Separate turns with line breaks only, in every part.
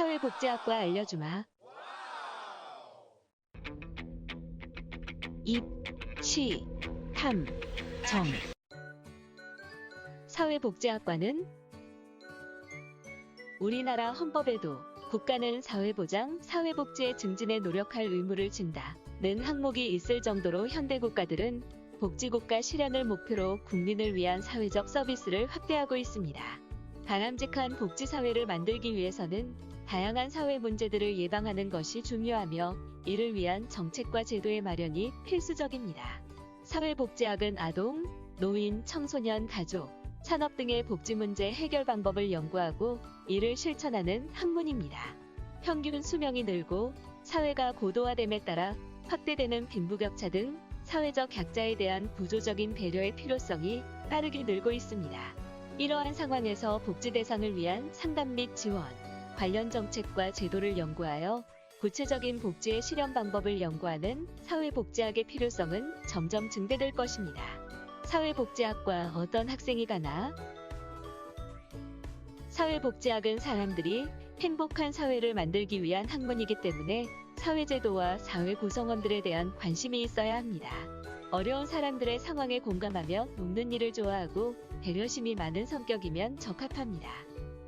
사회복지학과 알려주마. 입, 시, 탐, 정. 사회복지학과는 우리나라 헌법에도 국가는 사회보장, 사회복지의 증진에 노력할 의무를 진다는 항목이 있을 정도로 현대 국가들은 복지국가 실현을 목표로 국민을 위한 사회적 서비스를 확대하고 있습니다. 바람직한 복지사회를 만들기 위해서는 다양한 사회 문제들을 예방하는 것이 중요하며 이를 위한 정책과 제도의 마련이 필수적입니다. 사회복지학은 아동, 노인, 청소년, 가족, 산업 등의 복지 문제 해결 방법을 연구하고 이를 실천하는 학문입니다. 평균 수명이 늘고 사회가 고도화됨에 따라 확대되는 빈부격차 등 사회적 약자에 대한 구조적인 배려의 필요성이 빠르게 늘고 있습니다. 이러한 상황에서 복지 대상을 위한 상담 및 지원, 관련 정책과 제도를 연구하여 구체적인 복지의 실현 방법을 연구하는 사회복지학의 필요성은 점점 증대될 것입니다. 사회복지학과 어떤 학생이 가나? 사회복지학은 사람들이 행복한 사회를 만들기 위한 학문이기 때문에 사회제도와 사회 구성원들에 대한 관심이 있어야 합니다. 어려운 사람들의 상황에 공감하며 돕는 일을 좋아하고 배려심이 많은 성격이면 적합합니다.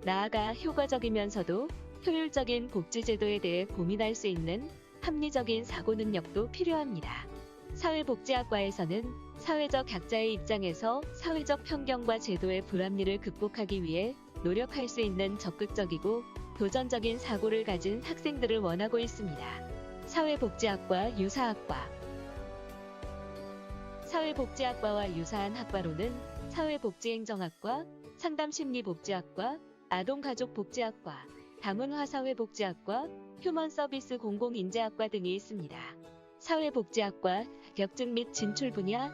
나아가 효과적이면서도 효율적인 복지제도에 대해 고민할 수 있는 합리적인 사고 능력도 필요합니다. 사회복지학과에서는 사회적 약자의 입장에서 사회적 편견과 제도의 불합리를 극복하기 위해 노력할 수 있는 적극적이고 도전적인 사고를 가진 학생들을 원하고 있습니다. 사회복지학과 유사학과. 사회복지학과와 유사한 학과로는 사회복지행정학과, 상담심리복지학과, 아동가족복지학과, 다문화사회복지학과, 휴먼서비스 공공인재학과 등이 있습니다. 사회복지학과 자격증 및 진출 분야.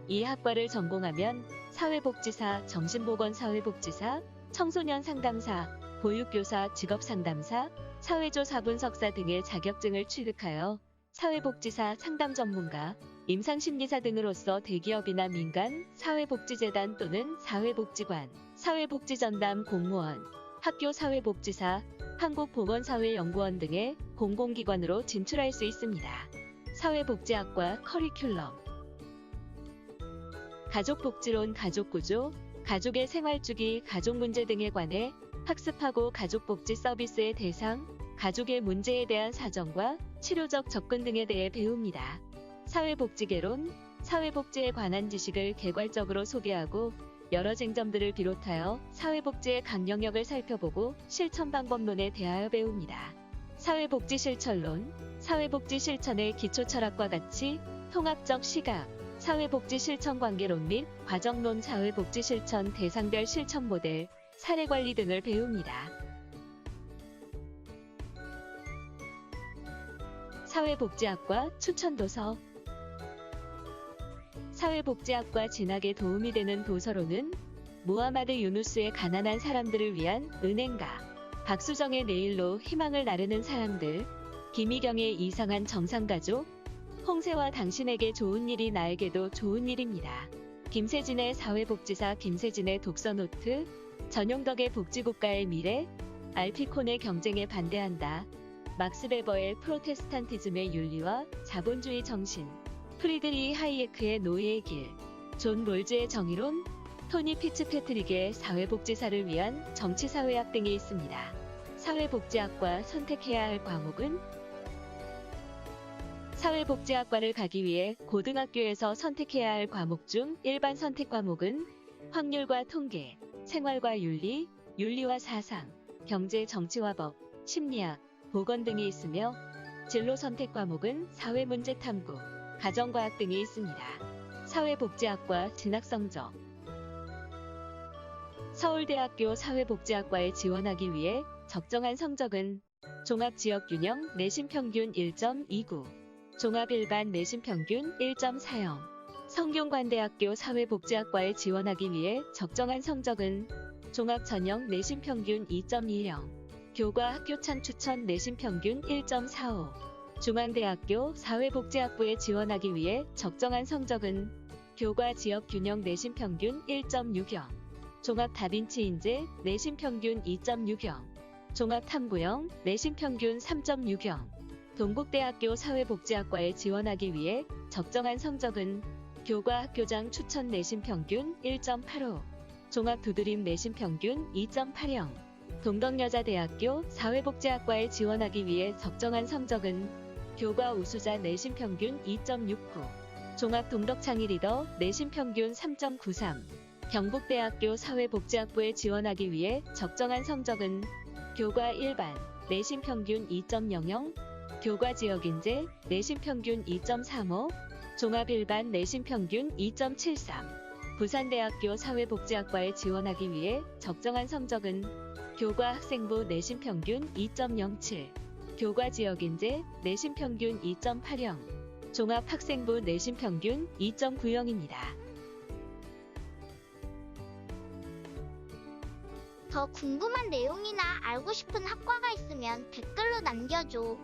이 학과를 전공하면 사회복지사, 정신보건사회복지사, 청소년 상담사, 보육교사, 직업상담사, 사회조사분석사 등의 자격증을 취득하여 사회복지사, 상담 전문가, 임상심리사 등으로서 대기업이나 민간, 사회복지재단 또는 사회복지관, 사회복지전담 공무원, 학교 사회복지사, 한국보건사회연구원 등의 공공기관으로 진출할 수 있습니다. 사회복지학과 커리큘럼. 가족복지론, 가족구조, 가족의 생활주기, 가족문제 등에 관해 학습하고 가족복지 서비스의 대상, 가족의 문제에 대한 사정과 치료적 접근 등에 대해 배웁니다. 사회복지개론, 사회복지에 관한 지식을 개괄적으로 소개하고 여러 쟁점들을 비롯하여 사회복지의 각 영역을 살펴보고 실천 방법론에 대하여 배웁니다. 사회복지 실천론, 사회복지 실천의 기초철학과 같이 통합적 시각, 사회복지 실천 관계론 및 과정론, 사회복지 실천 대상별 실천 모델, 사례관리 등을 배웁니다. 사회복지학과 추천도서. 사회복지학과 진학에 도움이 되는 도서로는 무하마드 유누스의 가난한 사람들을 위한 은행가, 박수정의 내일로 희망을 나르는 사람들, 김희경의 이상한 정상가족, 홍세와 당신에게 좋은 일이 나에게도 좋은 일입니다. 김세진의 사회복지사, 김세진의 독서노트, 전용덕의 복지국가의 미래, 알피콘의 경쟁에 반대한다, 막스 베버의 프로테스탄티즘의 윤리와 자본주의 정신, 프리드리히 하이에크의 노예의 길, 존 롤즈의 정의론, 토니 피츠패트릭의 사회복지사를 위한 정치사회학 등이 있습니다. 사회복지학과 선택해야 할 과목은? 사회복지학과를 가기 위해 고등학교에서 선택해야 할 과목 중 일반 선택 과목은 확률과 통계, 생활과 윤리, 윤리와 사상, 경제, 정치와 법, 심리학, 보건 등이 있으며 진로 선택 과목은 사회문제 탐구, 가정과학 등이 있습니다. 사회복지학과 진학 성적. 서울대학교 사회복지학과에 지원하기 위해 적정한 성적은 종합지역균형 내신평균 1.29, 종합일반 내신평균 1.40. 성균관대학교 사회복지학과에 지원하기 위해 적정한 성적은 종합전형 내신평균 2.20, 교과 학교창 추천 내신평균 1.45. 중앙대학교 사회복지학부에 지원하기 위해 적정한 성적은 교과 지역균형 내신평균 1.60, 종합 다빈치 인재 내신 평균 2.60. 종합 탐구형 내신 평균 3.60. 동국대학교 사회복지학과에 지원하기 위해 적정한 성적은 교과 학교장 추천 내신 평균 1.85. 종합 두드림 내신 평균 2.80. 동덕여자대학교 사회복지학과에 지원하기 위해 적정한 성적은 교과 우수자 내신 평균 2.69. 종합 동덕창의 리더 내신 평균 3.93. 경북대학교 사회복지학부에 지원하기 위해 적정한 성적은 교과 일반 내신 평균 2.00. 교과 지역인재 내신 평균 2.35. 종합 일반 내신 평균 2.73. 부산대학교 사회복지학과에 지원하기 위해 적정한 성적은 교과 학생부 내신 평균 2.07. 교과 지역인재 내신 평균 2.80. 종합 학생부 내신 평균 2.90입니다.
더 궁금한 내용이나 알고 싶은 학과가 있으면 댓글로 남겨줘.